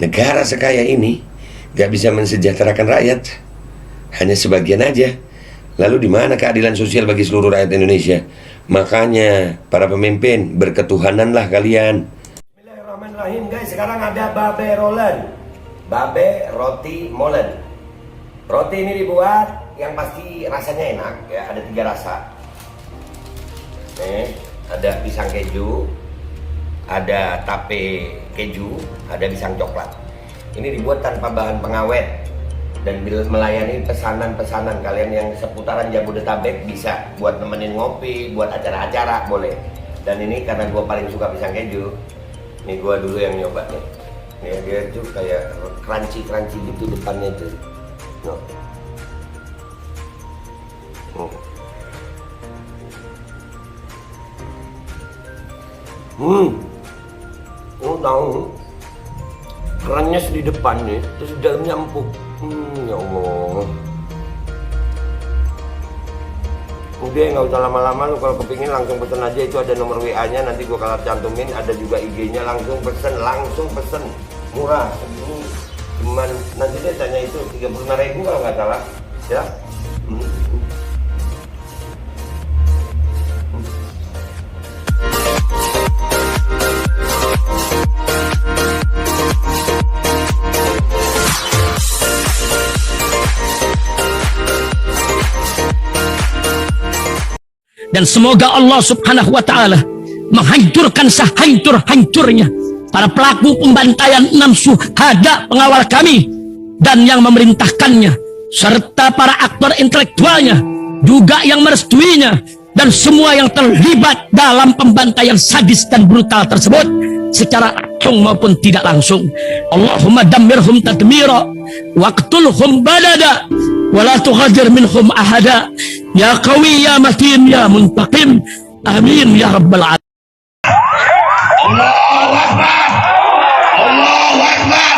Negara sekaya ini gak bisa mensejahterakan rakyat, hanya sebagian aja. Lalu di mana keadilan sosial bagi seluruh rakyat Indonesia? Makanya para pemimpin, berketuhananlah kalian. Bismillahirrahmanirrahim guys. Sekarang ada babe rolen, babe roti molen. Roti ini dibuat yang pasti rasanya enak ya. Ada 3 rasa. Nih, ada pisang keju, ada tape keju, ada pisang coklat. Ini dibuat tanpa bahan pengawet dan melayani pesanan-pesanan kalian yang seputaran Jabodetabek. Bisa buat nemenin ngopi, buat acara-acara boleh. Dan ini karena gue paling suka pisang keju, ini gue dulu yang nyoba nih. Nih dia tuh kayak crunchy gitu depannya tuh. No. Tahu kerennya di depan nih, terus di dalamnya empuk. Ya Allah. Udah nggak usah lama-lama, lu kalau kepingin langsung pesen aja, itu ada nomor WA-nya, nanti gua kalau cantumin, ada juga IG-nya, langsung pesen, murah. Ini cuman nanti dia tanya itu 35.000 kalau nggak salah, ya. Dan semoga Allah subhanahu wa ta'ala menghancurkan sehancur-hancurnya para pelaku pembantaian 6 syuhada pengawal kami dan yang memerintahkannya, serta para aktor intelektualnya juga yang merestuinya, dan semua yang terlibat dalam pembantaian sadis dan brutal tersebut secara langsung maupun tidak langsung. Allahumma dammirhum tadmira waqtulhum badada wala tughadir minhum ahada ya qawi ya matin ya muntaqim amin ya rabbal alamin. Allahu Akbar. Allahu Akbar.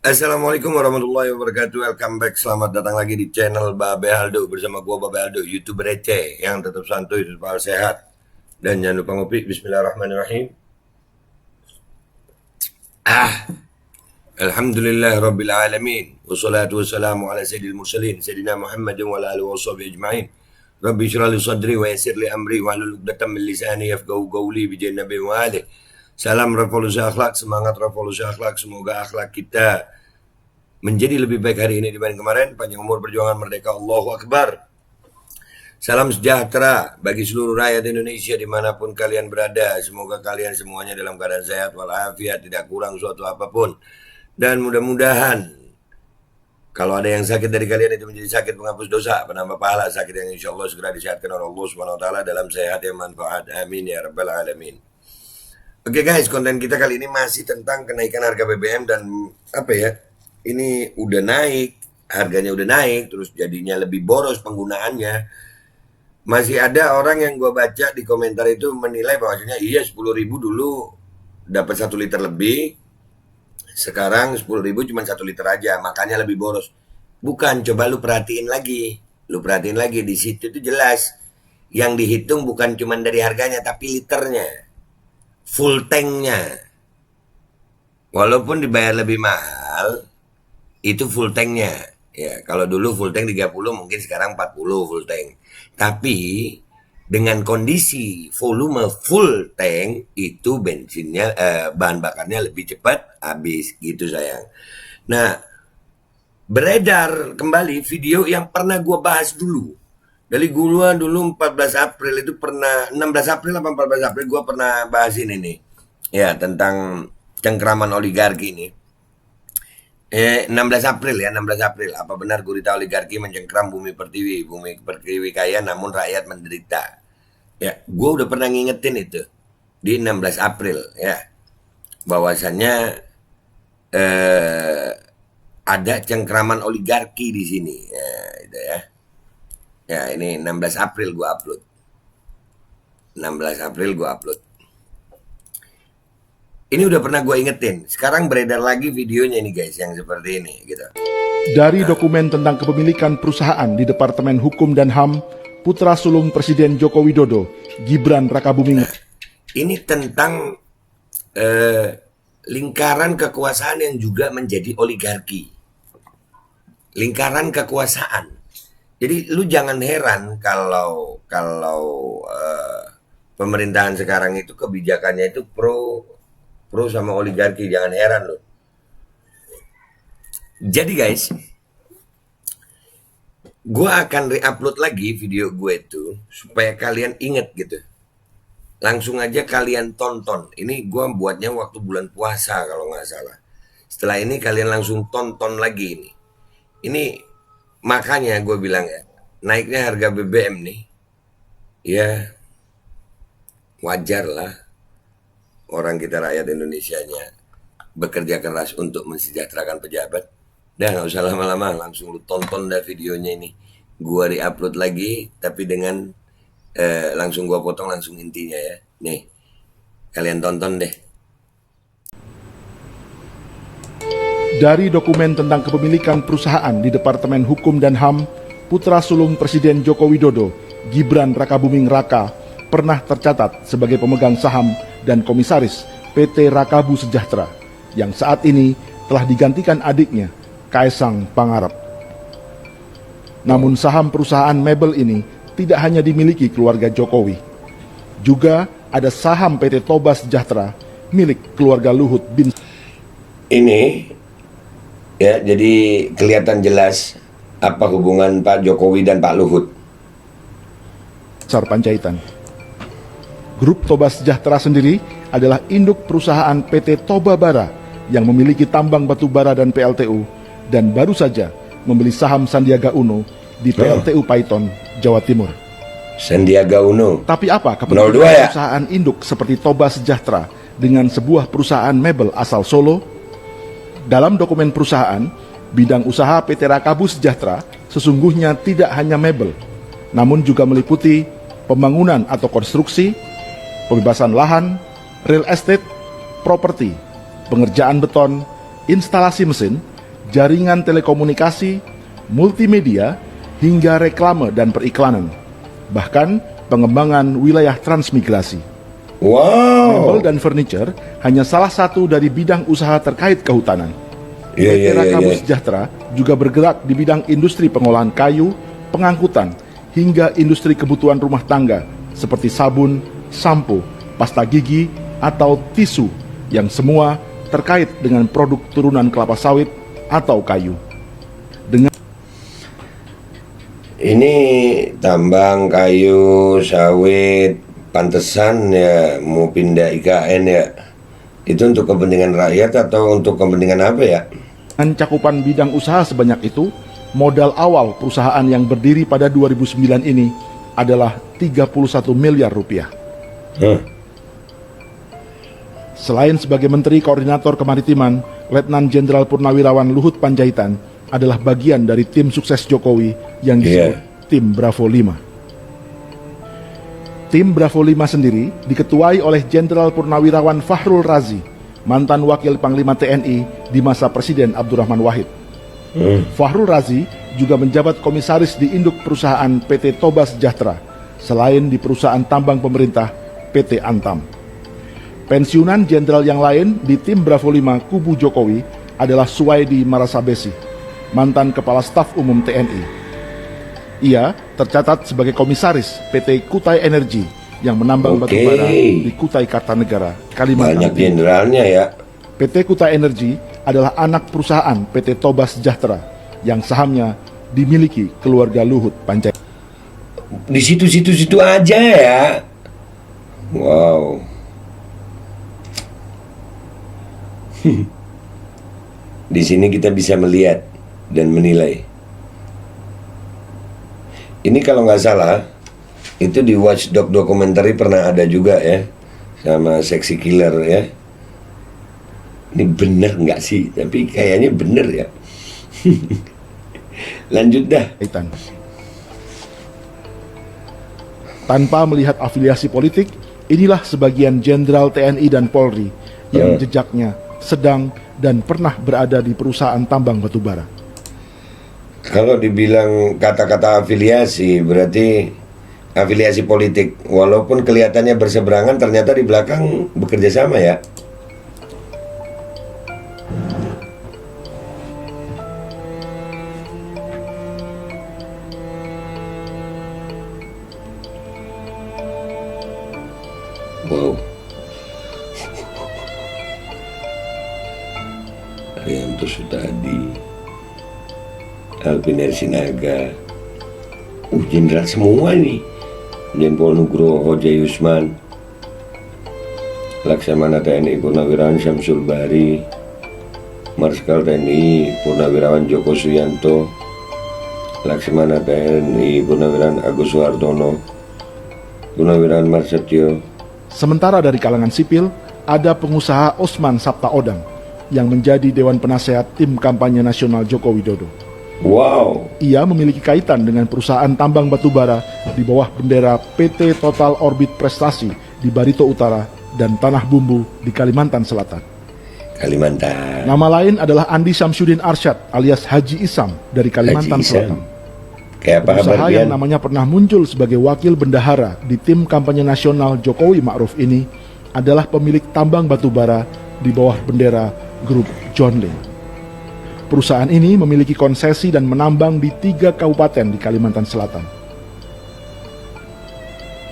Assalamualaikum warahmatullahi wabarakatuh. Welcome back, selamat datang lagi di channel Babe Aldo bersama gua Babe Aldo, YouTuber receh yang tetap santuy, tetap sehat, dan jangan lupa ngopi. Bismillahirrahmanirrahim. Alhamdulillah Rabbil Alamin, wassalatu wassalamu ala sayyidil mursalin Sayyidina Muhammadin wa ala alihi wa sahbihi ajma'in. Rabbi syrah li sadri wa yassir li amri wa hlul 'uqdatam min lisani yafqahu qawli bi jannabi wa alihi. Salam revolusi akhlak, semangat revolusi akhlak. Semoga akhlak kita menjadi lebih baik hari ini dibanding kemarin. Panjang umur, perjuangan merdeka. Allahu Akbar. Salam sejahtera bagi seluruh rakyat Indonesia dimanapun kalian berada. Semoga kalian semuanya dalam keadaan sehat walafiat, tidak kurang suatu apapun. Dan mudah-mudahan kalau ada yang sakit dari kalian itu menjadi sakit penghapus dosa, penambah pahala, sakit yang insya Allah segera disehatkan oleh Allah Subhanahu Wa Taala dalam sehat yang manfaat. Amin ya rabbal alamin. Oke guys, konten kita kali ini masih tentang kenaikan harga BBM dan apa ya? Ini udah naik, harganya udah naik, terus jadinya lebih boros penggunaannya. Masih ada orang yang gua baca di komentar itu menilai bahwasanya iya 10.000 dulu dapat 1 liter lebih. Sekarang 10.000 cuma 1 liter aja, makanya lebih boros. Bukan, coba lu perhatiin lagi. Lu perhatiin lagi, di situ tuh jelas. Yang dihitung bukan cuma dari harganya, tapi liternya. Full tanknya. Walaupun dibayar lebih mahal, itu full tanknya. Ya, kalau dulu full tank 30, mungkin sekarang 40 full tank. Tapi dengan kondisi volume full tank itu bensinnya bahan bakarnya lebih cepat habis gitu sayang. Nah, beredar kembali video yang pernah gua bahas dulu. Dari gua dulu 14 April itu pernah, 16 April atau 14 April gua pernah bahas ini nih. Ya, tentang cengkraman oligarki ini. 16 April ya, 16 April. Apa benar gurita oligarki mencengkram bumi pertiwi kaya namun rakyat menderita? Ya, gue udah pernah ngingetin itu di 16 April ya, bahwasannya ada cengkraman oligarki di sini ya, itu ya. Ya, ini 16 April gue upload. 16 April gue upload. Ini udah pernah gue ingetin. Sekarang beredar lagi videonya nih guys, yang seperti ini gitu. Dari dokumen tentang kepemilikan perusahaan di Departemen Hukum dan HAM, putra sulung Presiden Joko Widodo, Gibran Rakabuming. Ini tentang lingkaran kekuasaan yang juga menjadi oligarki. Lingkaran kekuasaan. Jadi lu jangan heran kalau pemerintahan sekarang itu kebijakannya itu pro sama oligarki, jangan heran lu. Jadi guys, gue akan re-upload lagi video gue itu supaya kalian inget gitu. Langsung aja kalian tonton. Ini gue buatnya waktu bulan puasa kalau nggak salah. Setelah ini kalian langsung tonton lagi ini. Ini makanya gue bilang ya, naiknya harga BBM nih, ya wajar lah orang kita rakyat Indonesianya bekerja keras untuk mensejahterakan pejabat. Dah nggak usah lama-lama, langsung lu tonton dah videonya ini. Gua di-upload lagi, tapi dengan langsung gua potong langsung intinya ya. Nih, kalian tonton deh. Dari dokumen tentang kepemilikan perusahaan di Departemen Hukum dan HAM, putra sulung Presiden Joko Widodo, Gibran Rakabuming Raka, pernah tercatat sebagai pemegang saham dan komisaris PT Rakabu Sejahtera, yang saat ini telah digantikan adiknya, Kaesang Pangarep. Namun saham perusahaan mebel ini tidak hanya dimiliki keluarga Jokowi. Juga ada saham PT Toba Sejahtera milik keluarga Luhut bin. Ini ya, jadi kelihatan jelas apa hubungan Pak Jokowi dan Pak Luhut. Panjaitan. Grup Toba Sejahtera sendiri adalah induk perusahaan PT Toba Bara yang memiliki tambang batu bara dan PLTU, dan baru saja membeli saham Sandiaga Uno di PLTU Paiton, Jawa Timur. Sandiaga Uno. Tapi apa 02 kepentingan ya? perusahaan induk seperti Toba Sejahtera dengan sebuah perusahaan mebel asal Solo? Dalam dokumen perusahaan, bidang usaha PT Rakabu Sejahtera sesungguhnya tidak hanya mebel, namun juga meliputi pembangunan atau konstruksi, pembebasan lahan, real estate, properti, pengerjaan beton, instalasi mesin, jaringan telekomunikasi, multimedia, hingga reklame dan periklanan. Bahkan pengembangan wilayah transmigrasi. Mebel Wow. dan furniture hanya salah satu dari bidang usaha terkait kehutanan. PT Rakabu Sejahtera juga bergerak di bidang industri pengolahan kayu, pengangkutan, hingga industri kebutuhan rumah tangga seperti sabun, sampo, pasta gigi, atau tisu, yang semua terkait dengan produk turunan kelapa sawit atau kayu. Ini tambang kayu sawit, pantesan ya mau pindah IKN ya. Itu untuk kepentingan rakyat atau untuk kepentingan apa ya? Dengan cakupan bidang usaha sebanyak itu, modal awal perusahaan yang berdiri pada 2009 ini adalah 31 miliar rupiah. Selain sebagai Menteri Koordinator Kemaritiman, Letnan Jenderal Purnawirawan Luhut Panjaitan adalah bagian dari tim sukses Jokowi yang disebut Tim Bravo 5. Tim Bravo 5 sendiri diketuai oleh Jenderal Purnawirawan Fahrul Razi, mantan Wakil Panglima TNI di masa Presiden Abdurrahman Wahid. Fahrul Razi juga menjabat komisaris di induk perusahaan PT Toba Sejahtera, selain di perusahaan tambang pemerintah PT Antam. Pensiunan jenderal yang lain di tim Bravo 5 kubu Jokowi adalah Suwaidi Marasabesi, mantan Kepala Staf Umum TNI. Ia tercatat sebagai komisaris PT Kutai Energi yang menambang batu bara di Kutai Kartanegara, Kalimantan Banyak Timur. jenderalnya ya. PT Kutai Energi adalah anak perusahaan PT Toba Sejahtera yang sahamnya dimiliki keluarga Luhut Panjaitan. Di situ-situ aja ya. Wow. Di sini kita bisa melihat dan menilai. Ini kalau nggak salah, itu di Watchdog Documentary pernah ada juga ya, sama Sexy Killer ya. Ini bener nggak sih? Tapi kayaknya bener ya. Lanjut dah. Tanpa melihat afiliasi politik, inilah sebagian jenderal TNI dan Polri yang jejaknya sedang dan pernah berada di perusahaan tambang batubara. Kalau dibilang kata-kata afiliasi, berarti afiliasi politik. Walaupun kelihatannya berseberangan, ternyata di belakang bekerja sama ya. Haryanto Sutadi, Alvin Sinaga, jenderal semua nih. Jenderal Nugroho Jayusman, Laksamana TNI Purnawirawan Syamsul Bahri, Marskal TNI Purnawirawan Joko Suyanto, Laksamana TNI Purnawirawan Agus Suhartono, Purnawirawan Marsetio. Sementara dari kalangan sipil, ada pengusaha Osman Sabtaodang yang menjadi Dewan Penasehat Tim Kampanye Nasional Joko Widodo. Wow. Ia memiliki kaitan dengan perusahaan tambang batubara di bawah bendera PT Total Orbit Prestasi di Barito Utara dan Tanah Bumbu di Kalimantan Selatan. Kalimantan. Nama lain adalah Andi Syamsuddin Arsyad alias Haji Isam dari Kalimantan Selatan. Kayak apa Pengusaha kabar yang namanya pernah muncul sebagai wakil bendahara di tim kampanye nasional Jokowi Ma'ruf ini adalah pemilik tambang batubara di bawah bendera grup John Lynn. Perusahaan ini memiliki konsesi dan menambang di 3 kabupaten di Kalimantan Selatan.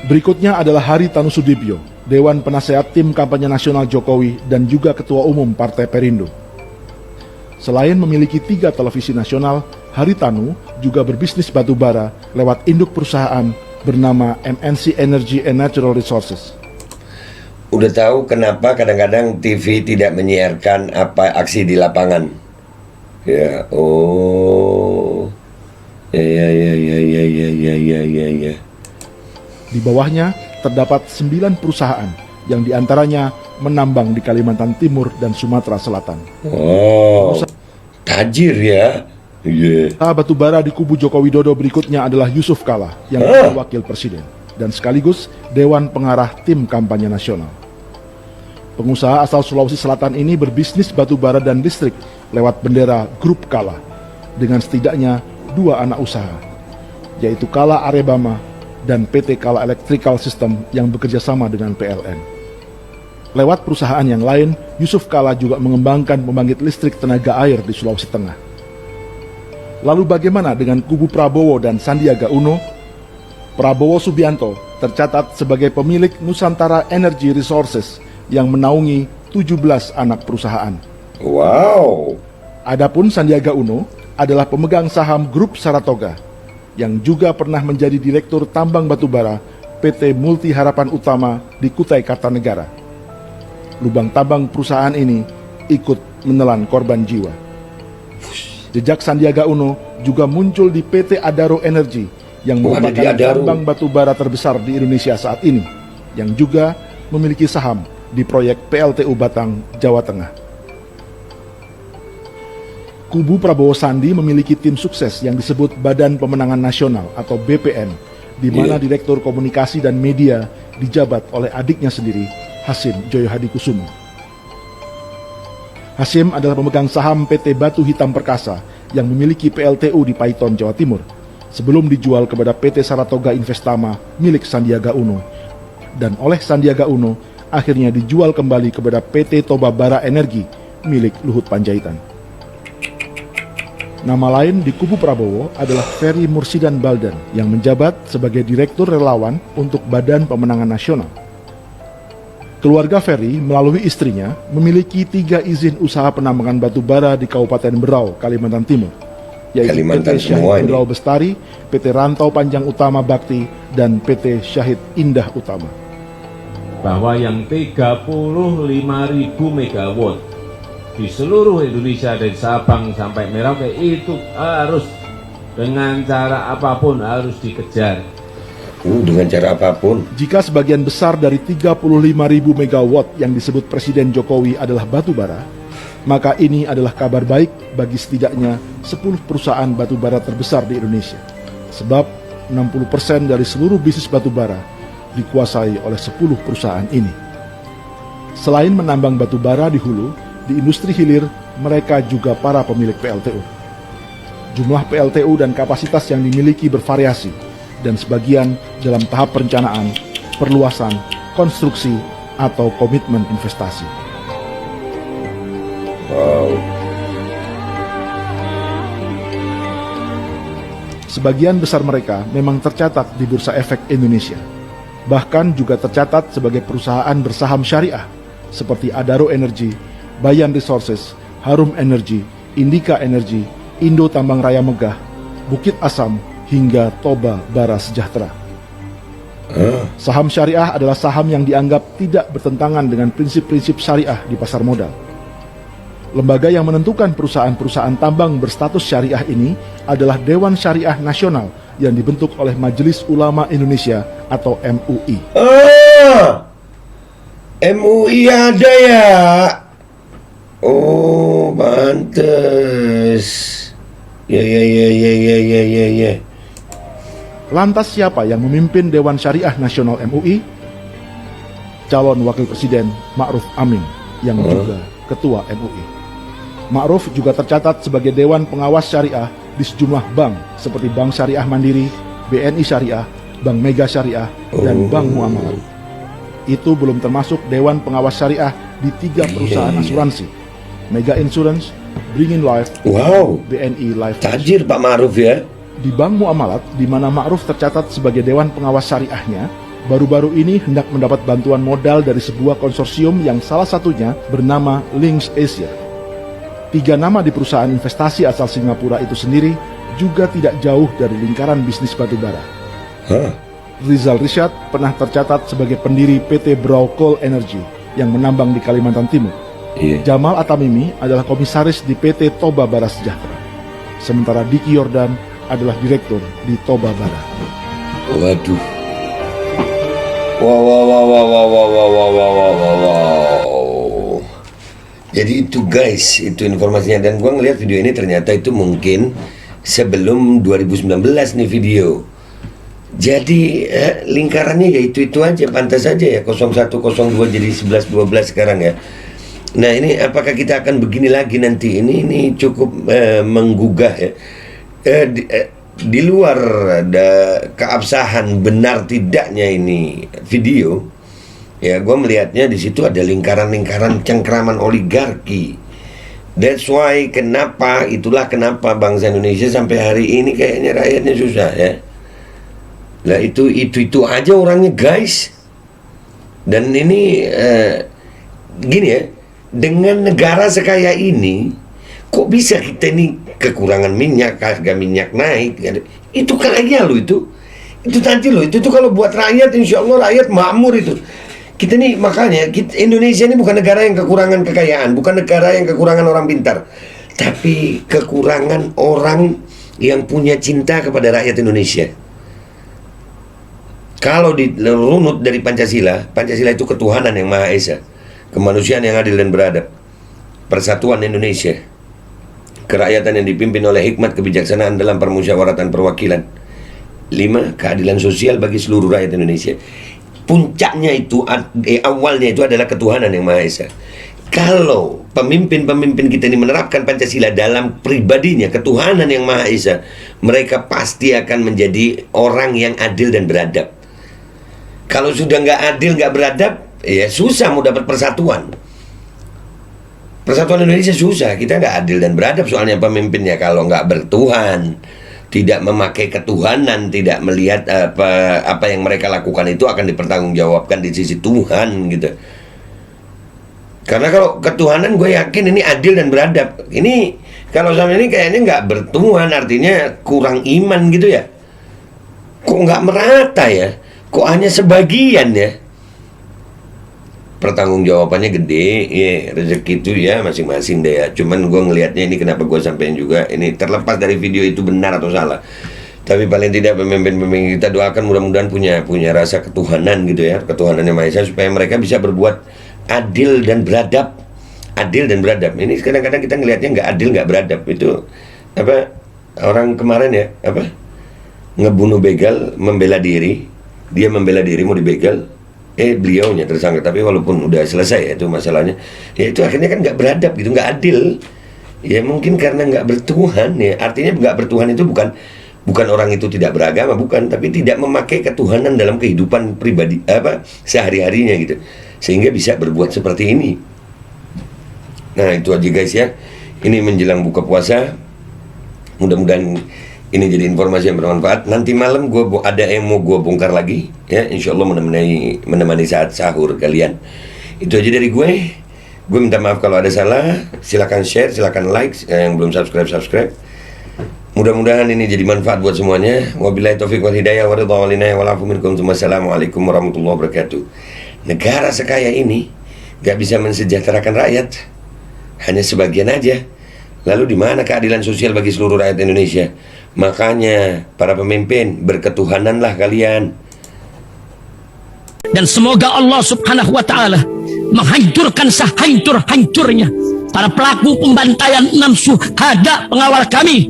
Berikutnya adalah Haritanu Sudibyo, Dewan Penasehat Tim Kampanye Nasional Jokowi dan juga Ketua Umum Partai Perindo. Selain memiliki 3 televisi nasional, Haritanu juga berbisnis batubara lewat induk perusahaan bernama MNC Energy and Natural Resources. Udah tahu kenapa kadang-kadang TV tidak menyiarkan apa aksi di lapangan? Ya, oh, ya. Di bawahnya terdapat 9 perusahaan yang diantaranya menambang di Kalimantan Timur dan Sumatera Selatan. Wow, tajir ya. Batubara di kubu Joko Widodo berikutnya adalah Yusuf Kala yang menjadi wakil presiden dan sekaligus Dewan Pengarah Tim Kampanye Nasional. Pengusaha asal Sulawesi Selatan ini berbisnis batubara dan listrik lewat bendera Grup Kala dengan setidaknya 2 anak usaha, yaitu Kala Arebama dan PT Kala Electrical System yang bekerja sama dengan PLN. Lewat perusahaan yang lain, Yusuf Kala juga mengembangkan pembangkit listrik tenaga air di Sulawesi Tengah. Lalu bagaimana dengan kubu Prabowo dan Sandiaga Uno? Prabowo Subianto tercatat sebagai pemilik Nusantara Energy Resources yang menaungi 17 anak perusahaan. Wow. Adapun Sandiaga Uno adalah pemegang saham Grup Saratoga yang juga pernah menjadi Direktur Tambang Batubara PT Multi Harapan Utama di Kutai Kartanegara. Lubang tambang perusahaan ini ikut menelan korban jiwa. Jejak Sandiaga Uno juga muncul di PT Adaro Energy yang merupakan tambang batubara terbesar di Indonesia saat ini, yang juga memiliki saham di proyek PLTU Batang, Jawa Tengah. Kubu Prabowo Sandi memiliki tim sukses yang disebut Badan Pemenangan Nasional atau BPN, di mana Direktur Komunikasi dan Media dijabat oleh adiknya sendiri, Hasyim Joyo Hadikusumo. Hasyim adalah pemegang saham PT Batu Hitam Perkasa yang memiliki PLTU di Paiton, Jawa Timur, sebelum dijual kepada PT Saratoga Investama milik Sandiaga Uno, dan oleh Sandiaga Uno akhirnya dijual kembali kepada PT Toba Bara Energi milik Luhut Panjaitan. Nama lain di kubu Prabowo adalah Ferry Mursidan Baldan yang menjabat sebagai Direktur Relawan untuk Badan Pemenangan Nasional. Keluarga Ferry melalui istrinya memiliki 3 izin usaha penambangan batubara di Kabupaten Berau, Kalimantan Timur, yaitu PT Syahid Berau Bestari, PT Rantau Panjang Utama Bakti, dan PT Syahid Indah Utama. Bahwa yang 35.000 megawatt di seluruh Indonesia dari Sabang sampai Merauke itu harus dengan cara apapun harus dikejar. Dengan cara apapun. Jika sebagian besar dari 35.000 megawatt yang disebut Presiden Jokowi adalah batubara, maka ini adalah kabar baik bagi setidaknya 10 perusahaan batubara terbesar di Indonesia. Sebab 60% dari seluruh bisnis batubara dikuasai oleh 10 perusahaan ini. Selain menambang batubara di hulu, di industri hilir mereka juga para pemilik PLTU. Jumlah PLTU dan kapasitas yang dimiliki bervariasi, dan sebagian dalam tahap perencanaan, perluasan, konstruksi, atau komitmen investasi. Wow. Sebagian besar mereka memang tercatat di Bursa Efek Indonesia. Bahkan juga tercatat sebagai perusahaan bersaham syariah seperti Adaro Energy, Bayan Resources, Harum Energi, Indika Energi, Indo Tambang Raya Megah, Bukit Asam, hingga Toba Bara Sejahtera. Saham syariah adalah saham yang dianggap tidak bertentangan dengan prinsip-prinsip syariah di pasar modal. Lembaga yang menentukan perusahaan-perusahaan tambang berstatus syariah ini adalah Dewan Syariah Nasional yang dibentuk oleh Majelis Ulama Indonesia atau MUI. MUI ada ya? Oh, pantes. Ya. Lantas siapa yang memimpin Dewan Syariah Nasional MUI? Calon Wakil Presiden Ma'ruf Amin yang juga Ketua MUI. Ma'ruf juga tercatat sebagai Dewan Pengawas Syariah di sejumlah bank seperti Bank Syariah Mandiri, BNI Syariah, Bank Mega Syariah, dan Bank Muamalat. Itu belum termasuk Dewan Pengawas Syariah di 3 perusahaan asuransi, Mega Insurance, Bringin Life, BNI Life. Tajir Pak Ma'ruf ya. Di Bank Muamalat, di mana Ma'ruf tercatat sebagai Dewan Pengawas Syariahnya, baru-baru ini hendak mendapat bantuan modal dari sebuah konsorsium yang salah satunya bernama Links Asia. 3 nama di perusahaan investasi asal Singapura itu sendiri juga tidak jauh dari lingkaran bisnis batubara. Rizal Rishad pernah tercatat sebagai pendiri PT Brau Coal Energy yang menambang di Kalimantan Timur. Jamal Atamimi adalah komisaris di PT Toba Bara Sejahtera. Sementara Diki Yordan adalah direktur di Toba Bara. Waduh. Wow. Jadi itu guys, itu informasinya. Dan gua ngeliat video ini ternyata itu mungkin sebelum 2019 nih video. Jadi lingkarannya ya itu aja, pantas aja ya 01, 02 jadi 11, 12 sekarang ya. Nah ini apakah kita akan begini lagi nanti? Ini cukup menggugah ya. Di luar keabsahan benar tidaknya ini video, ya gue melihatnya di situ ada lingkaran-lingkaran cengkraman oligarki. That's why itulah kenapa bangsa Indonesia sampai hari ini kayaknya rakyatnya susah ya. Lah itu aja orangnya guys. Dan ini gini ya, dengan negara sekaya ini kok bisa kita ini kekurangan minyak, harga minyak naik. Itu kaya loh itu tadi loh, itu kalau buat rakyat insya Allah rakyat makmur itu. Kita nih makanya Indonesia ini bukan negara yang kekurangan kekayaan, bukan negara yang kekurangan orang pintar, tapi kekurangan orang yang punya cinta kepada rakyat Indonesia. Kalau dirunut dari Pancasila itu ketuhanan yang Maha Esa, kemanusiaan yang adil dan beradab, persatuan Indonesia, kerakyatan yang dipimpin oleh hikmat kebijaksanaan dalam permusyawaratan perwakilan. 5. Keadilan sosial bagi seluruh rakyat Indonesia. Puncaknya itu, awalnya itu adalah ketuhanan yang Maha Esa. Kalau pemimpin-pemimpin kita ini menerapkan Pancasila dalam pribadinya, ketuhanan yang Maha Esa, mereka pasti akan menjadi orang yang adil dan beradab. Kalau sudah nggak adil, nggak beradab, ya susah mau dapat persatuan. Persatuan Indonesia susah, kita nggak adil dan beradab soalnya pemimpinnya kalau nggak bertuhan, tidak memakai ketuhanan, tidak melihat apa yang mereka lakukan itu akan dipertanggungjawabkan di sisi Tuhan gitu. Karena kalau ketuhanan gue yakin ini adil dan beradab. Ini kalau sama ini kayaknya nggak bertuhan, artinya kurang iman gitu ya. Kok nggak merata ya? Kok hanya sebagian ya? Pertanggungjawabannya gede, ya rezeki itu ya masing-masing deh ya. Cuman gue ngelihatnya ini kenapa gue sampein juga ini terlepas dari video itu benar atau salah. Tapi paling tidak pemimpin-pemimpin kita doakan mudah-mudahan punya rasa ketuhanan gitu ya, ketuhanan yang Maha Esa supaya mereka bisa berbuat adil dan beradab. Adil dan beradab. Ini kadang-kadang kita ngelihatnya nggak adil nggak beradab itu apa orang kemarin ya apa ngebunuh begal membela diri, dia membela diri mau dibegal. Beliaunya tersangka, tapi walaupun udah selesai ya itu masalahnya, ya itu akhirnya kan nggak beradab gitu, nggak adil. Ya mungkin karena nggak bertuhan ya, artinya nggak bertuhan itu bukan orang itu tidak beragama, bukan, tapi tidak memakai ketuhanan dalam kehidupan pribadi sehari-harinya gitu, sehingga bisa berbuat seperti ini. Nah itu aja guys ya, ini menjelang buka puasa, mudah-mudahan ini jadi informasi yang bermanfaat. Nanti malam ada yang mau gue bongkar lagi ya, insya Allah menemani saat sahur kalian. Itu aja dari gue. Gue minta maaf kalau ada salah. Silakan share, silakan like. Yang belum subscribe. Mudah-mudahan ini jadi manfaat buat semuanya. Wabillahi taufiq wal hidayah wa ridha wal inayah wal afu minkum. Wassalamualaikum warahmatullahi wabarakatuh. Negara sekaya ini gak bisa mensejahterakan rakyat, hanya sebagian aja. Lalu di mana keadilan sosial bagi seluruh rakyat Indonesia? Makanya para pemimpin, berketuhananlah kalian. Dan semoga Allah subhanahu wa ta'ala menghancurkan sehancur-hancurnya para pelaku pembantaian 6 syuhada pengawal kami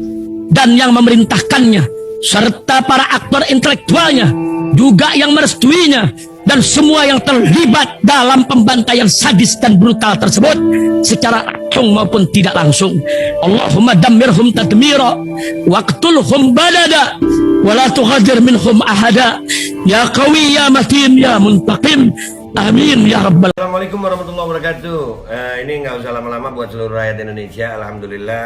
dan yang memerintahkannya, serta para aktor intelektualnya juga yang merestuinya, dan semua yang terlibat dalam pembantaian sadis dan brutal tersebut secara langsung maupun tidak langsung. Allahumma dammirhum tadmira waqtulhum balada wala tughadir minhum ahada ya qawi ya matin ya muntaqim. Amin ya rabbal. Assalamualaikum warahmatullahi wabarakatuh. Ini nggak usah lama-lama buat seluruh rakyat Indonesia. Alhamdulillah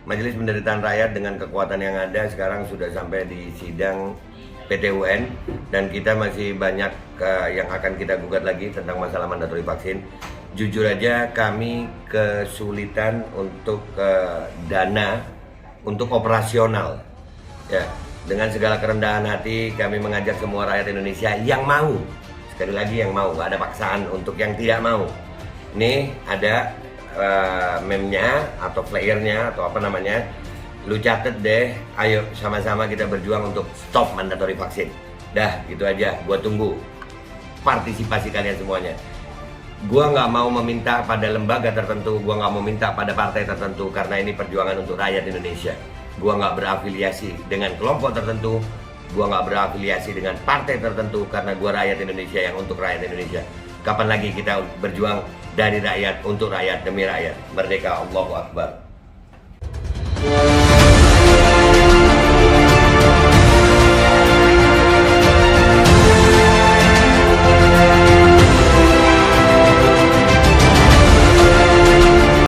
Majelis Penderitaan Rakyat dengan kekuatan yang ada sekarang sudah sampai di sidang PT UN, dan kita masih banyak yang akan kita gugat lagi tentang masalah mandatori vaksin. Jujur aja kami kesulitan untuk dana untuk operasional. Ya, dengan segala kerendahan hati kami mengajak semua rakyat Indonesia yang mau, sekali lagi yang mau, gak ada paksaan untuk yang tidak mau. Nih ada meme-nya atau flyernya atau apa namanya. Lu catet deh, ayo sama-sama kita berjuang untuk stop mandatori vaksin. Dah, gitu aja, gua tunggu partisipasi kalian semuanya. Gua nggak mau meminta pada lembaga tertentu, gua nggak mau minta pada partai tertentu, karena ini perjuangan untuk rakyat Indonesia. Gua nggak berafiliasi dengan kelompok tertentu, gua nggak berafiliasi dengan partai tertentu, karena gua rakyat Indonesia yang untuk rakyat Indonesia. Kapan lagi kita berjuang dari rakyat untuk rakyat demi rakyat? Merdeka, Allahu Akbar.